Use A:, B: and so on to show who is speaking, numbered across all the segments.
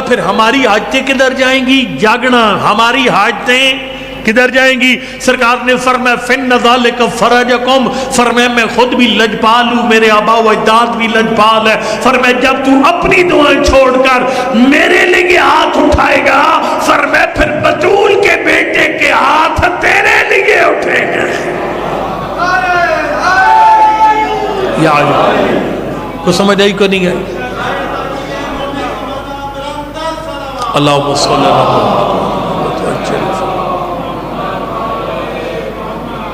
A: پھر ہماری حاجتیں کدھر جائیں گی؟ جاگنا، ہماری حاجتیں کدھر جائیں گی؟ سرکار نے فرمایا فن ذالک فرجکم، فرمایا میں خود بھی لجپال ہوں، میرے آبا و اجداد بھی لجپال ہے، فرمایا جب تو اپنی دعائیں چھوڑ کر میرے لیے ہاتھ اٹھائے گا، فرمایا پھر بطول کے بیٹے کے ہاتھ تیرے لیے اٹھیں گے۔ یا کو سمجھ آئی کو نہیں آئی؟ اللہم صلی اللہ علیہ وسلم۔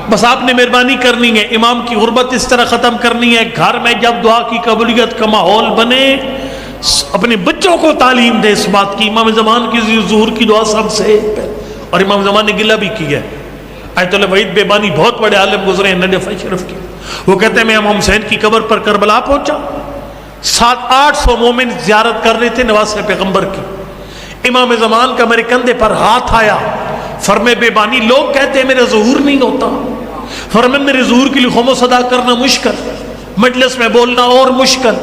A: بس آپ نے مہربانی کرنی ہے، امام کی غربت اس طرح ختم کرنی ہے، گھر میں جب دعا کی قبولیت کا ماحول بنے، اپنے بچوں کو تعلیم دے اس بات کی۔ امام زمان کی ظہور کی دعا سب سے، اور امام زمان نے گلہ بھی کی ہے۔ آیت اللہ وحید بیبانی بہت بڑے عالم گزرے ہیں نجف شریف کی، وہ کہتے ہیں میں امام حسین کی قبر پر کربلا پہنچا، 700-800 مومن زیارت کر رہے تھے نواسہ پیغمبر کی، امام زمان کا میرے کندھے پر ہاتھ آیا، فرمائے بیبانی لوگ کہتے ہیں میرا ظہور نہیں ہوتا، فرمائے میرے ظہور کے لیے خمس ادا کرنا مشکل، مجلس میں بولنا اور مشکل،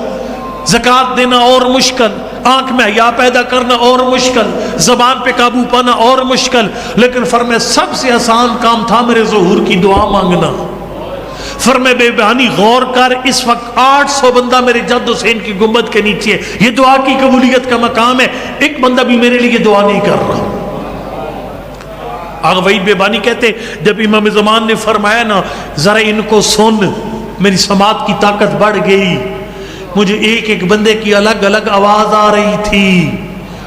A: زکوٰۃ دینا اور مشکل، آنکھ میں حیا پیدا کرنا اور مشکل، زبان پہ قابو پانا اور مشکل، لیکن فرمائے سب سے آسان کام تھا میرے ظہور کی دعا مانگنا۔ فرمائے بے بہانی غور کر، اس وقت 800 بندہ میرے جد حسین کی گنبد کے نیچے ہے، یہ دعا کی قبولیت کا مقام ہے، ایک بندہ بھی میرے لیے دعا نہیں کر رہا۔ آغا وحید بیبانی کہتے جب امام زمان نے فرمایا نا ذرا ان کو سن، میری سماعت کی طاقت بڑھ گئی، مجھے ایک ایک بندے کی الگ الگ آواز آ رہی تھی،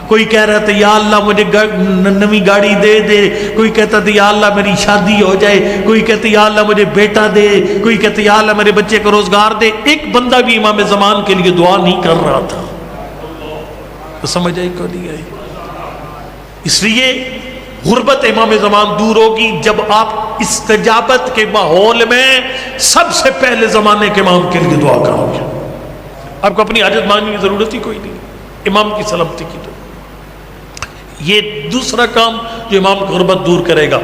A: کوئی کہہ رہا تھا یا اللہ مجھے نئی گاڑی دے دے، کوئی کہتا تھا یا اللہ میری شادی ہو جائے، کوئی کہتا یا اللہ مجھے بیٹا دے، کوئی کہتا یا اللہ میرے بچے کو روزگار دے، ایک بندہ بھی امام زمان کے لیے دعا نہیں کر رہا تھا۔ تو سمجھ آئی کو نہیں آئی؟ اس لیے غربت امام زمان دور ہوگی جب آپ استجابت کے ماحول میں سب سے پہلے زمانے کے امام کے لیے دعا کرو گے، آپ کو اپنی حاجت مانگنے کی ضرورت ہی کوئی نہیں، امام کی سلامتی کی دعا۔ یہ دوسرا کام جو امام کی غربت دور کرے گا۔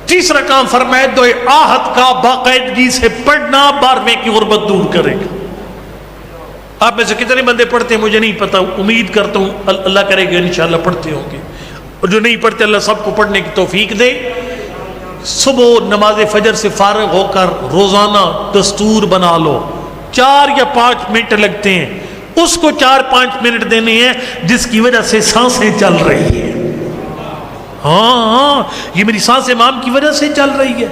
A: تیسرا کام فرمائے دعائے آہت کا باقاعدگی سے پڑھنا 12ویں کی غربت دور کرے گا۔ آپ میں سے کتنے بندے پڑھتے ہیں مجھے نہیں پتا، امید کرتا ہوں اللہ کرے گا انشاءاللہ پڑھتے ہوں گے، اور جو نہیں پڑھتے اللہ سب کو پڑھنے کی توفیق دے۔ صبح نماز فجر سے فارغ ہو کر روزانہ دستور بنا لو، 4 یا 5 منٹ لگتے ہیں، اس کو 4-5 منٹ دینے ہیں جس کی وجہ سے سانسیں چل رہی ہیں۔ ہاں یہ میری سانس امام کی وجہ سے چل رہی ہے۔